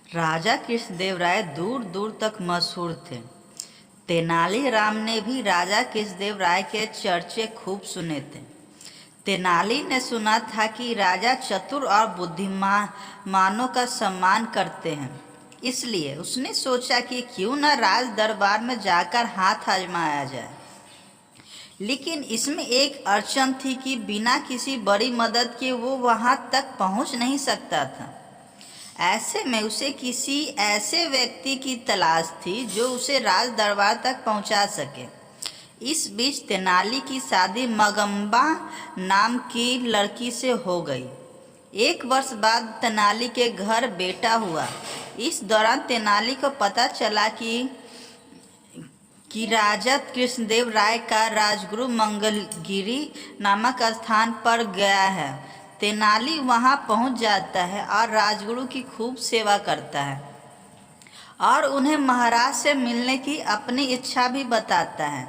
राजा कृष्णदेव राय दूर दूर तक मशहूर थे। तेनालीराम ने भी राजा कृष्णदेव राय के चर्चे खूब सुने थे। तेनाली ने सुना था कि राजा चतुर और बुद्धिमानों का सम्मान करते हैं, इसलिए उसने सोचा कि क्यों न राज दरबार में जाकर हाथ आजमाया जाए। लेकिन इसमें एक अड़चन थी कि बिना किसी बड़ी मदद के वो वहां तक पहुंच नहीं सकता था। ऐसे में उसे किसी ऐसे व्यक्ति की तलाश थी जो उसे राज दरबार तक पहुंचा सके। इस बीच तेनाली की शादी मगम्बा नाम की लड़की से हो गई। 1 वर्ष बाद तेनाली के घर बेटा हुआ। इस दौरान तेनाली को पता चला कि राजा कृष्णदेव राय का राजगुरु मंगलगिरी नामक स्थान पर गया है। तेनाली वहां पहुंच जाता है और राजगुरु की खूब सेवा करता है और उन्हें महाराज से मिलने की अपनी इच्छा भी बताता है।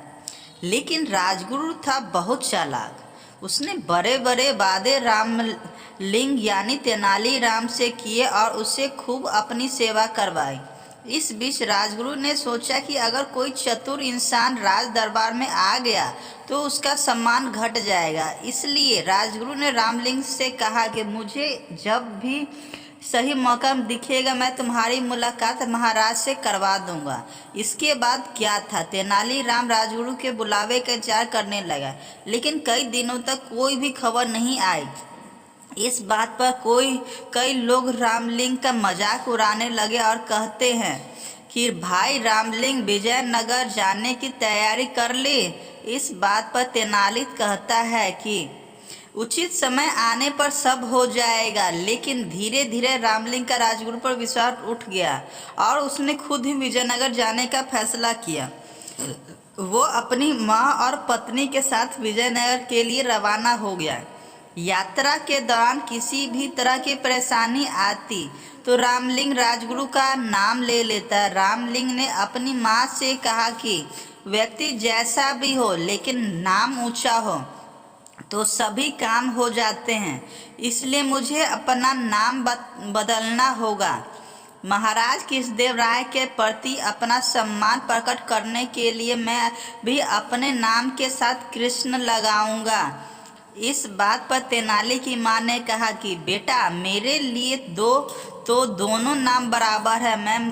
लेकिन राजगुरु था बहुत चालाक। उसने बड़े बड़े वादे रामलिंग यानी तेनालीराम से किए और उससे खूब अपनी सेवा करवाई। इस बीच राजगुरु ने सोचा कि अगर कोई चतुर इंसान राज दरबार में आ गया तो उसका सम्मान घट जाएगा। इसलिए राजगुरु ने रामलिंग से कहा कि मुझे जब भी सही मौका दिखेगा मैं तुम्हारी मुलाकात महाराज से करवा दूंगा। इसके बाद क्या था, तेनालीराम राजगुरु के बुलावे का इंतजार करने लगा, लेकिन कई दिनों तक कोई भी खबर नहीं आई। इस बात पर कई लोग रामलिंग का मजाक उड़ाने लगे और कहते हैं कि भाई रामलिंग विजयनगर जाने की तैयारी कर ली। इस बात पर तेनाली कहता है कि उचित समय आने पर सब हो जाएगा। लेकिन धीरे धीरे रामलिंग का राजगुरु पर विश्वास उठ गया और उसने खुद ही विजयनगर जाने का फैसला किया। वो अपनी माँ और पत्नी के साथ विजयनगर के लिए रवाना हो गया। यात्रा के दौरान किसी भी तरह की परेशानी आती तो रामलिंग राजगुरु का नाम ले लेता। रामलिंग ने अपनी माँ से कहा कि व्यक्ति जैसा भी हो लेकिन नाम ऊंचा हो तो सभी काम हो जाते हैं, इसलिए मुझे अपना नाम बदलना होगा। महाराज कृष्णदेव राय के प्रति अपना सम्मान प्रकट करने के लिए मैं भी अपने नाम के साथ कृष्ण लगाऊंगा। इस बात पर तेनाली की माँ ने कहा कि बेटा मेरे लिए दोनों नाम बराबर है। मैं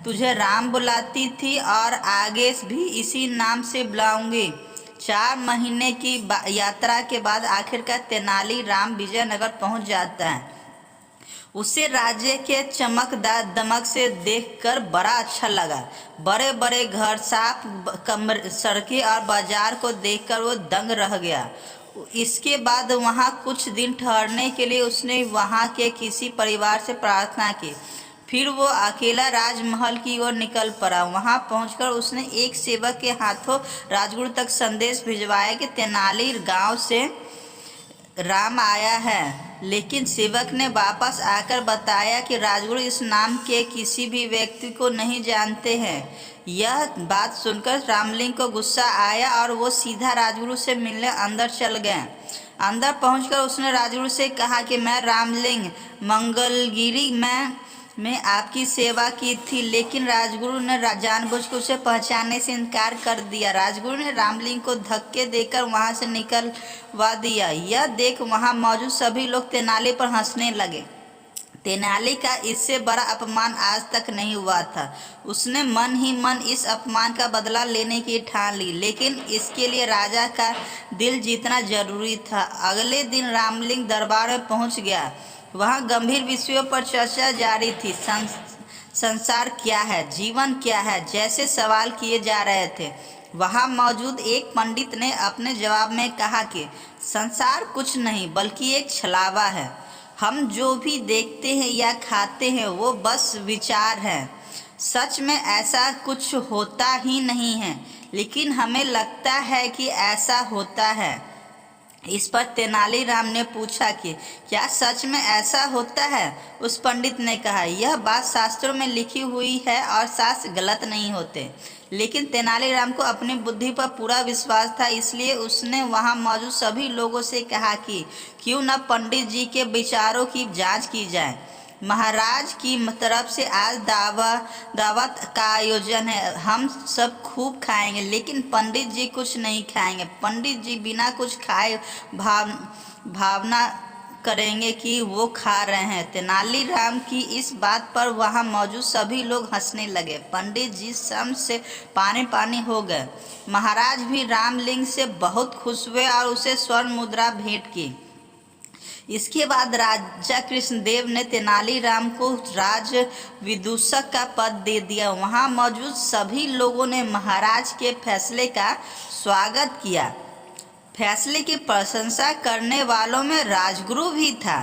तुझे राम बुलाती थी और आगे भी इसी नाम से बुलाऊंगी। 4 महीने की यात्रा के बाद आखिरकार तेनालीराम विजयनगर पहुंच जाता है। उसे राज्य के चमकदार दमक से देखकर बड़ा अच्छा लगा। बड़े बड़े घर, साफ सड़कें और बाजार को देखकर वो दंग रह गया। इसके बाद वहाँ कुछ दिन ठहरने के लिए उसने वहाँ के किसी परिवार से प्रार्थना की। फिर वो अकेला राजमहल की ओर निकल पड़ा। वहां पहुंचकर उसने एक सेवक के हाथों राजगुरु तक संदेश भिजवाया कि तेनाली गांव से राम आया है। लेकिन सेवक ने वापस आकर बताया कि राजगुरु इस नाम के किसी भी व्यक्ति को नहीं जानते हैं। यह बात सुनकर रामलिंग को गुस्सा आया और वो सीधा राजगुरु से मिलने अंदर चल गए। अंदर पहुंचकर उसने राजगुरु से कहा कि मैं रामलिंग मंगलगिरी में आपकी सेवा की थी। लेकिन राजगुरु ने जानबूझकर उसे पहचानने से इनकार कर दिया। राजगुरु ने रामलिंग को धक्के देकर वहां से निकलवा दिया। यह देख वहां मौजूद सभी लोग तेनाली पर हंसने लगे। तेनाली का इससे बड़ा अपमान आज तक नहीं हुआ था। उसने मन ही मन इस अपमान का बदला लेने की ठान ली, लेकिन इसके लिए राजा का दिल जीतना जरूरी था। अगले दिन रामलिंग दरबार में पहुंच गया। वहाँ गंभीर विषयों पर चर्चा जारी थी। संसार क्या है, जीवन क्या है, जैसे सवाल किए जा रहे थे। वहाँ मौजूद एक पंडित ने अपने जवाब में कहा कि संसार कुछ नहीं बल्कि एक छलावा है। हम जो भी देखते हैं या खाते हैं वो बस विचार है। सच में ऐसा कुछ होता ही नहीं है, लेकिन हमें लगता है कि ऐसा होता है। इस पर तेनालीराम ने पूछा कि क्या सच में ऐसा होता है? उस पंडित ने कहा, यह बात शास्त्रों में लिखी हुई है और शास्त्र गलत नहीं होते। लेकिन तेनालीराम को अपनी बुद्धि पर पूरा विश्वास था, इसलिए उसने वहां मौजूद सभी लोगों से कहा कि क्यों न पंडित जी के विचारों की जांच की जाए। महाराज की तरफ से आज दावत का आयोजन है, हम सब खूब खाएंगे, लेकिन पंडित जी कुछ नहीं खाएंगे। पंडित जी बिना कुछ खाए भावना करेंगे कि वो खा रहे हैं। तेनालीराम की इस बात पर वहाँ मौजूद सभी लोग हंसने लगे। पंडित जी शर्म से पानी पानी हो गए। महाराज भी रामलिंग से बहुत खुश हुए और उसे स्वर्ण मुद्रा भेंट की। इसके बाद राजा कृष्णदेव ने तेनालीराम को राज विदूषक का पद दे दिया। वहाँ मौजूद सभी लोगों ने महाराज के फैसले का स्वागत किया। फैसले की प्रशंसा करने वालों में राजगुरु भी था।